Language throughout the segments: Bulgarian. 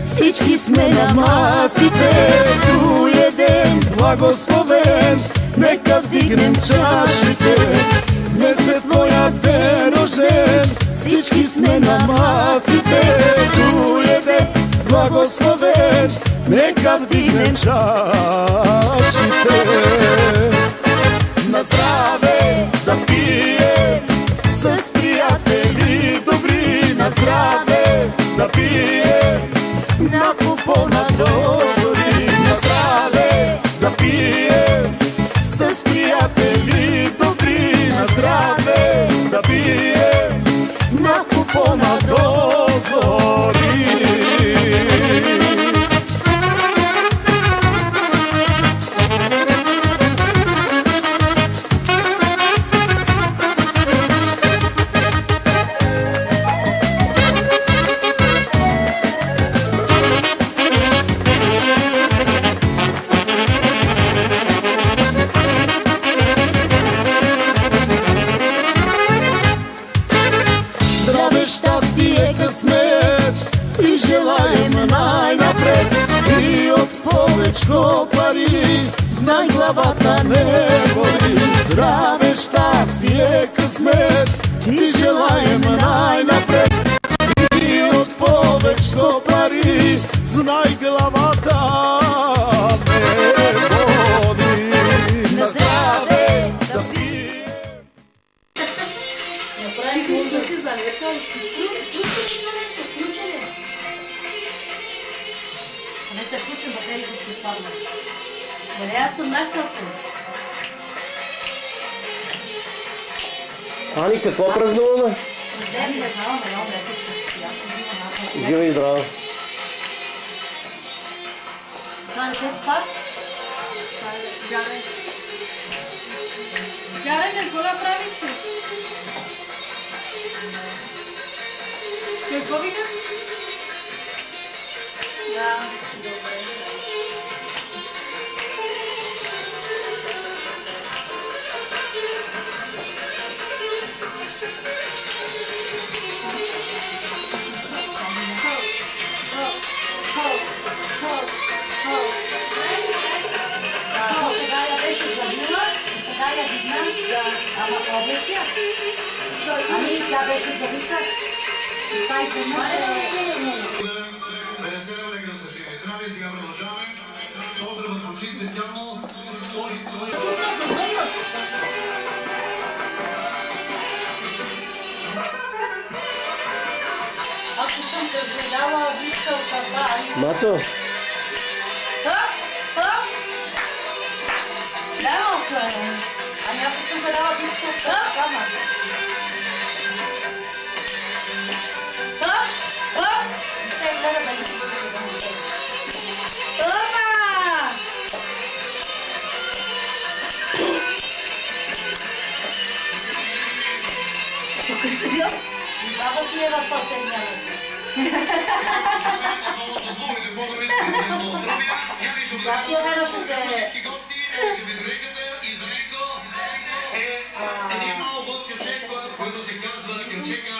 Всички сме на масите, туе ден благословен, нека вдигнем чашите. Днес е твоя ден рожден, всички сме на масите, туе ден благословен, нека вдигнем чашите. На здраве да пием с приятели добри, на здраве да пием на купона дозори, на здраве да пием с приятели добри, на здраве да пием на купона дозори. Щастие, късмет и желаем най-напред, и от повечко пари знай главата не боли. Здраве, щастие, късмет и желаем най-напред, и от повечко пари знай главата не боли. На здраве да пием. Не се включим батериите си садна. Дали аз съм най-сладко? Ани, какво празнуваме? Рождение, не знам, но вече аз се взимам на Живи и здраво. Това не се спа? Гарен. Гарен, какво направихте? Какво викаш? Да, добре. Сега я беше забила, сега я видна, ама облечя. Ами тя беше забита. Сай се мъже. Здраве, сега продължаваме. Поздрава звучи специално. Аз не съм гледала диска от това. Мацо? Лелка! Ами аз не съм гледала диска от това. Не се гледа да не си гледа да не се. Тук е сериозно? Баба ти е в 8-дня месец. Да, ти отдено ще се... Един малък кючек, който се казва кючека.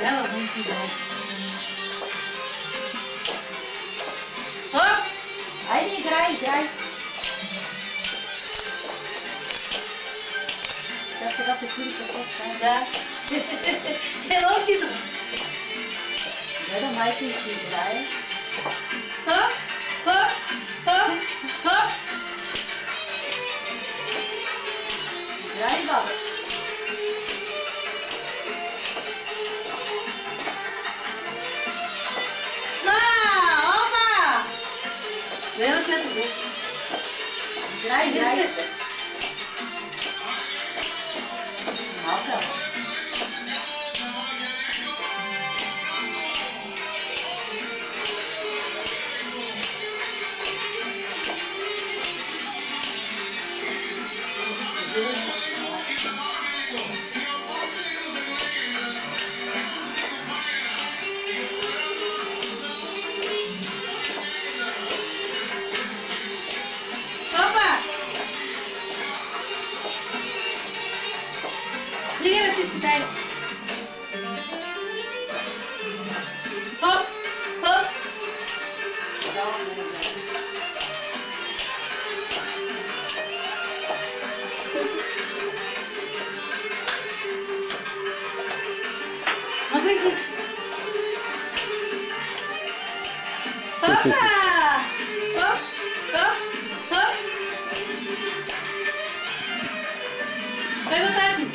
Ела, бънки да. Айде, играй. Тя сега се чуди какво стане. Да. Ело, хидо. Гледа майка и ще играе. Играй, баба. Дай ръцете го. Играй. Малка. Liga rъчички, дай. Хоп. Мъглики. Хопа! Хоп. Дай го тати.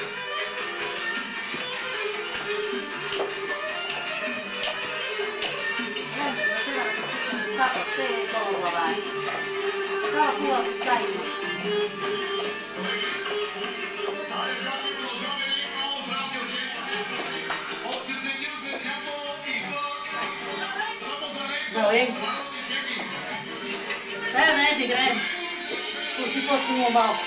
Сапа се е долу глава. Такава хубава коса има. За Оенка. Дай да играем. Пусти му малко.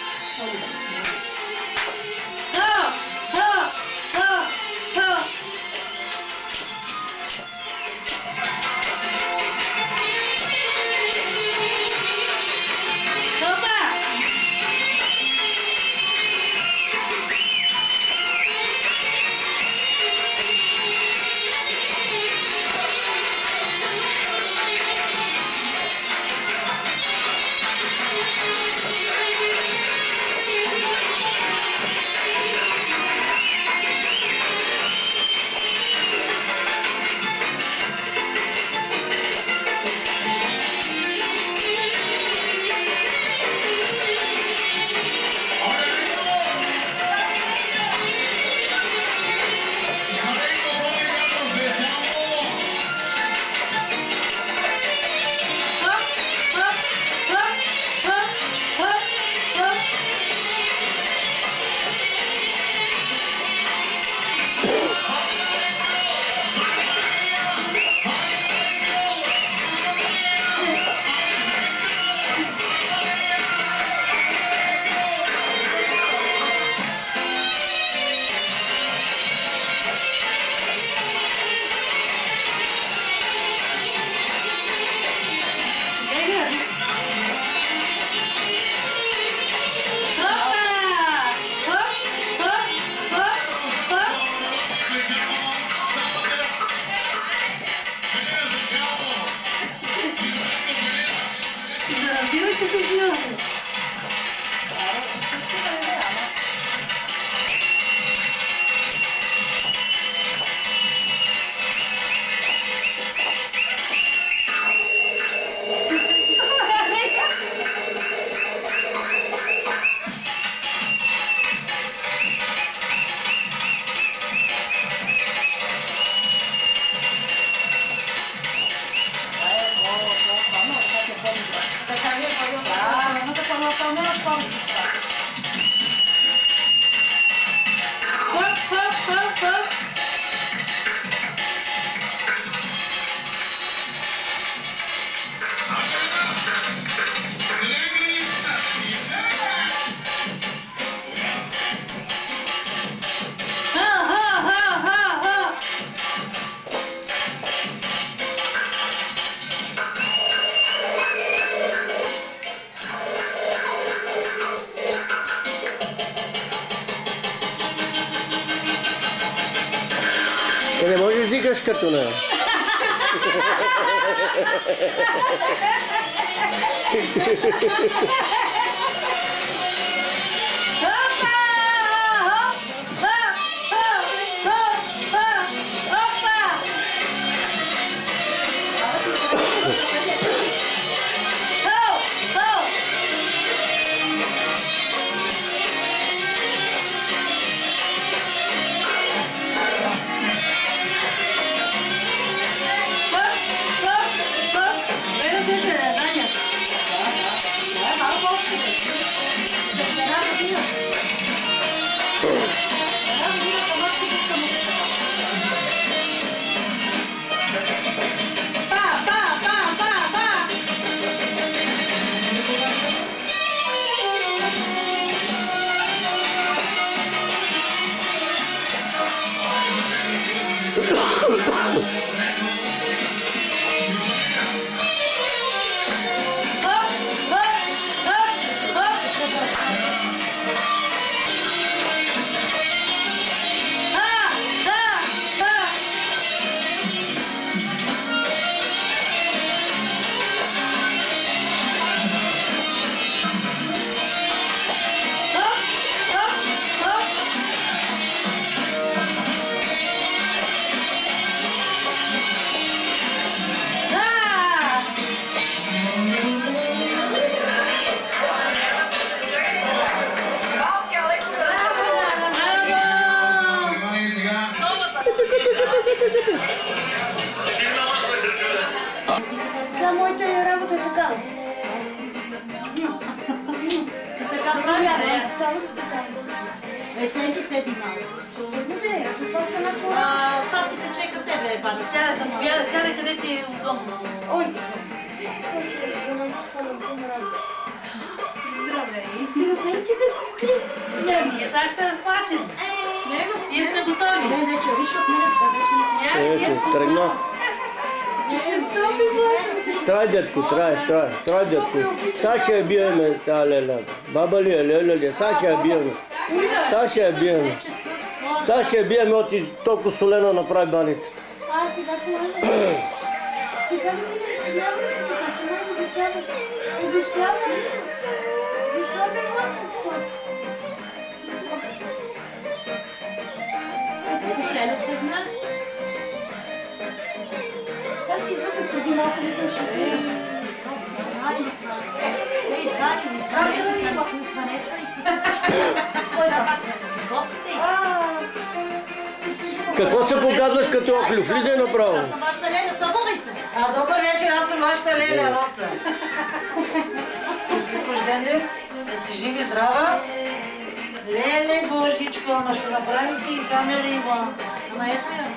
Не можеш да викаш като на... Сега моята работа е такава. Така правиш, не? Само за така. Есенки седи малко. Ще се заде, затова стана това. Това си тече към тебе, баби. Сядай къде си удобно. Ой, здравей. Здравей ти да купи. Ние сега ще се разплачем. Ние сме готови. Не, вече, виж от мен. Ето, тръгна. Трай, детко, трай, детко. Сега ще я биеме, тази леля. Баба ли е, леля ли е, сега ще я биеме. Сега ще я биеме, оти толкова солено направи баница. Сега се леля. Сега обещава. Ето ще да седна. Аз си извъкам преди малко да ще се. Сванеца и се гостите. Какво се показваш като охлю? Влизай направо. Аз съм вашата Леля, събувай се. Добър вечер, аз съм вашата Леля Роса. Рожден ден, да сте живи, здрава. Леле, Божичко, ама ще направите и камера има. Ама ето я.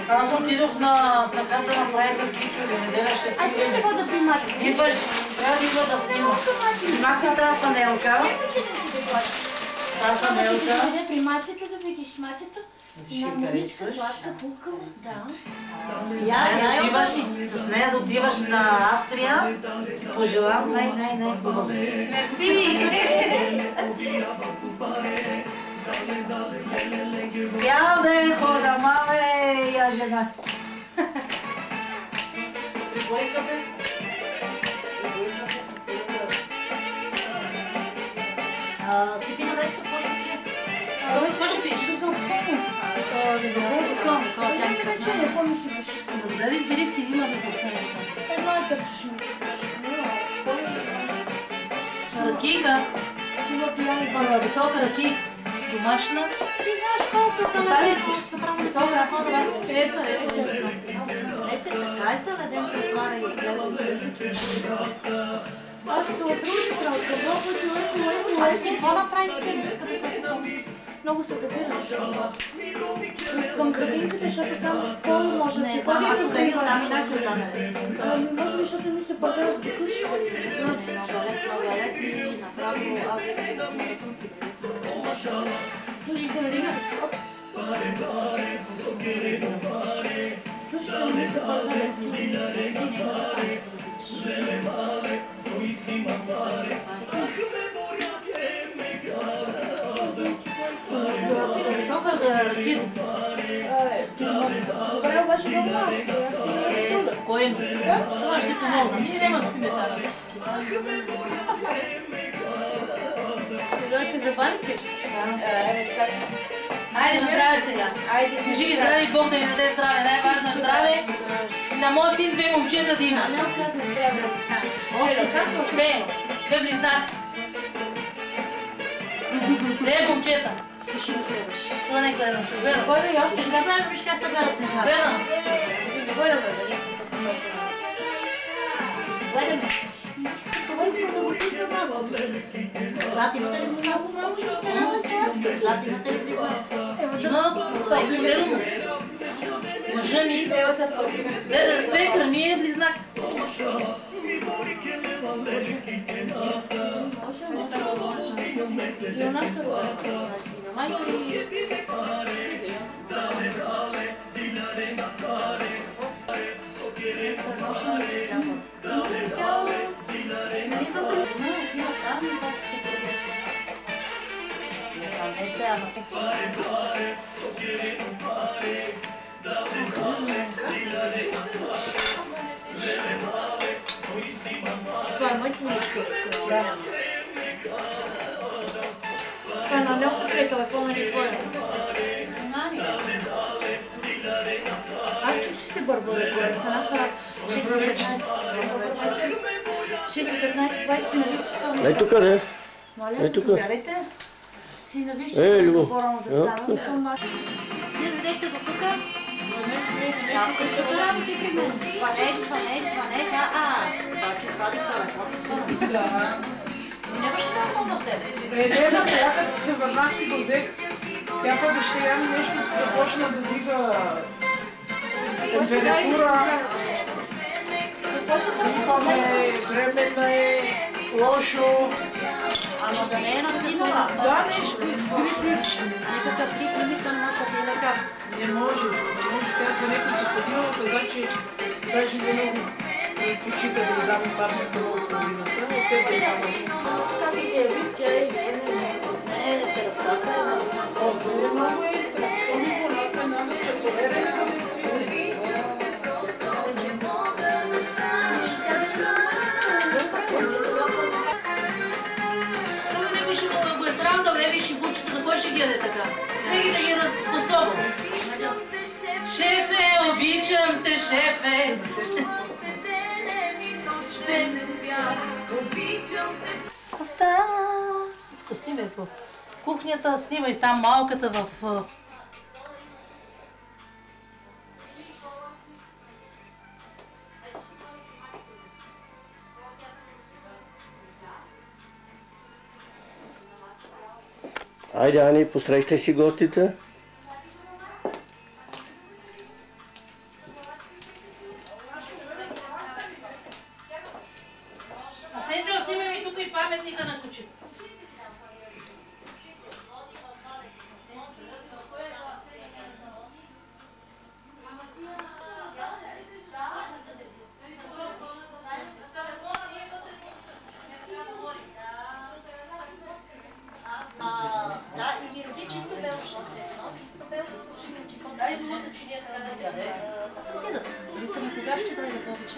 Аз отидох на снахата, направиха кичове, неделя ще А ти се вода при мати си? Идваш, трябва да идва да снима. Снимахте тази панелка. Тази панелка. Да при матито да видиш матито. Ще харесваш. Сладка, пулкава, да. С нея да отиваш на Австрия. Ти пожелавам най-хубаво. Мерси! Цял ден хода, мале, я жена. Прибойкате? Сипи на место, какво ще пие? Какво ще пиеш? Безалкохолно. Тя ми казва. Не помни си биш. Добре, избери си, има безалкохолно. Едно е тъпчеш ми си биш. Ракийка. Има пияни баба. Висока ракийка. Домашна. Ти знаеш колко са меден. Висока хода. Ето. Есе така е съведен при това и гледам 10 км. Аз ще отруча от какво човек. А ти какво направи с днеска безалкохолно? Много се газираш. Към градинката, защото там пълно може да се ходи. Аз отделил там и някой там е ред. Може би, защото ми се първят в души. Не, много е ред и направо аз не съм Душите ми се първят. Висока да ракия да си. Добре, обаче много малко. Спокойно. Това ще помогна. Ние няма спиме тази. Дойдете за баници? Айде на здраве сега. Живи здраве, Бог да ви даде здраве. Най-важно е здраве. На моят син 2 момчета да има. Две близнаци. Две момчета. Ще го следваш. Това не гледам, ще гледам. Кой да и още? Ще гледам, виж как се гледат близнаци. Гледам. Гледам, гледам. Това искам да го питам, мамо. Злати, имате ли близнаци? Мамо, ще сте рада сладка. Злати, имате ли близнаци? Има стойка, гледам. Мъжа ми, свекра ми е близнак. И у нас майка и... Това е моята книжка. Това е на някакъв телефон или твоя? Аз чух, че се бърбаре горе. Станаха 6:15, 20 си навих часа. Ей тук, не? Моля, заповядайте. Си навих Любо. по-рано да става. Вие дойдете до тук. Аз също работи при мен. Звънете. Да. Нямаше да помня тебе. Една, тя като се върнах си го взех, тя па дъщеря ми нещо започна да дига температура. Трипаме, бременна е, лошо. Ама да не е настигнала. Да, нещо. Никакъв грип не ми се наша да е лекарство. Не може. Сега за някакви господина каза, че даже не много почита да дам парни стъмова половината, но все да няма. Как се яви, тя е не се разстраква. Много е изтраквано, нас е надо часове. Кой ще ги яде така? Нека да ги разпособа. Шефе, обичам те, шефе! Кофта! Снимай по кухнята, снимай там малката в... Айде, Ани, посрещай си гостите. Асенджо, снимай ми тук и паметника на кучето. Да, и ги роди чисто белше. Чисто белше с чимчи. Дай думата, че ние трябва да гляде. Аз отидат. Питаме кога ще дойде повече.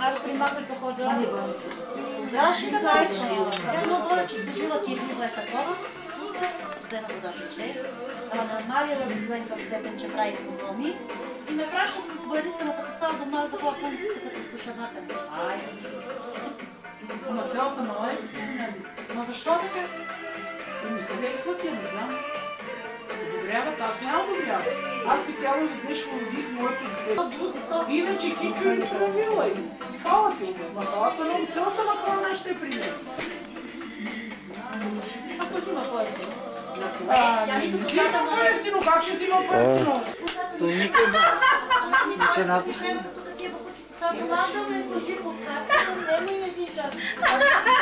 Аз при мамата ходя. Кога ще да дойде? Тя много воля, че служила кирнива е такова. Пуска студена вода тече. Мария да до двойната степен, че прави икономии. И ме праща с бъдисаната коса да маза по улицата като съшаната. Ама цялата мала е. Ма защо така? Ми харесва ти, не знам. Одобряват, аз не одобрявам. Аз специално веднъж родих моето дете. Иначе Кичо е правила и хала ти убе. Махалата много, цялата махала ще е при мен. А кой има по-ефтино? Взима по-ефтино, как ще взима по-ефтино?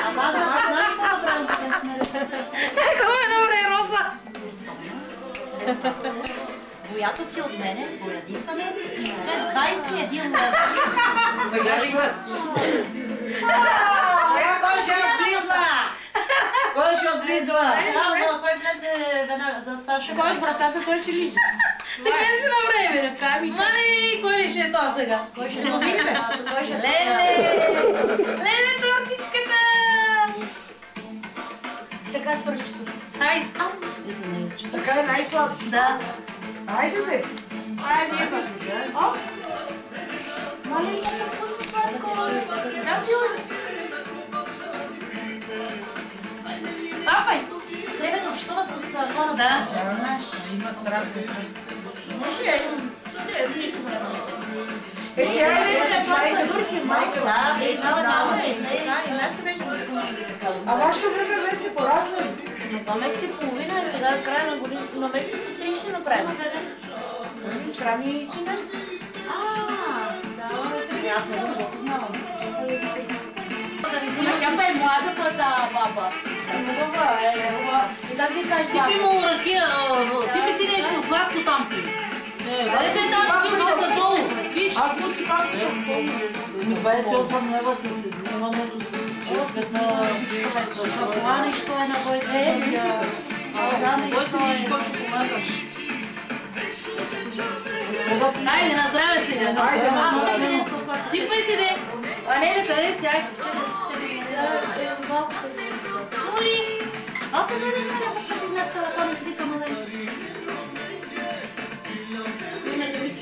Ама да знаеш какво направим за ден сме? Какво е добре, Роза? Боята си от мене, бояди са ме и не взе 21 лева. Сега ли го? Сега кой ще отблизва? Кой ще отблизва? Сега, кой влезе веднага да отваше? Кой братата, той ще лижи? Така ли ще направим? Мали, кой ли ще е то сега? Кой ще е то? Леле! Леле, тортичката! Така с пърчето. Хайде! Така е най-слаб. Да. Айде де! Айде, има. Оп! Мали, няма вкусно сладко. Да, папай! Тебе да общува с хора, да, знаеш. Има страх. Може ли? Тя е майка. Да, се изнала само с нея. А вашето време беше по-разно. На месец и половина и сега края на година. На месец и 3 ще направим. Сестра ми и сина. Аз не го познавам. Тя е млада пъта баба. Хубава е. И как ви кажеш баба? Сипи му ръкия, сипи си нещо сладко там пи. Къде се там пил баса долу? Виж. Аз му си пак съм помня. 28 лева с изнимането си. Шоколада и що е на бойка? Бойка и що ще помагаш? Айде, на здраве си, де. Сипай си, де. А не, къде си, айде. Ой! Ако не,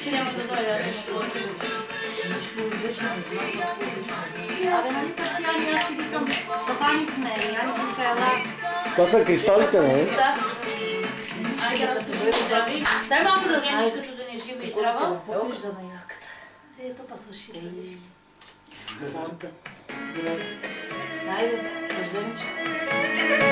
ще няма да дойде нещо. Абе, нали тази Ани, аз ти викам, папа ми сме, Ани тук е ела. Това са кристалите, не? Да. Айде, здрави. Дай малко да гледаш, като да не жива и здрава. Вижда на яката. Ето па слушай. Айде, рожденче.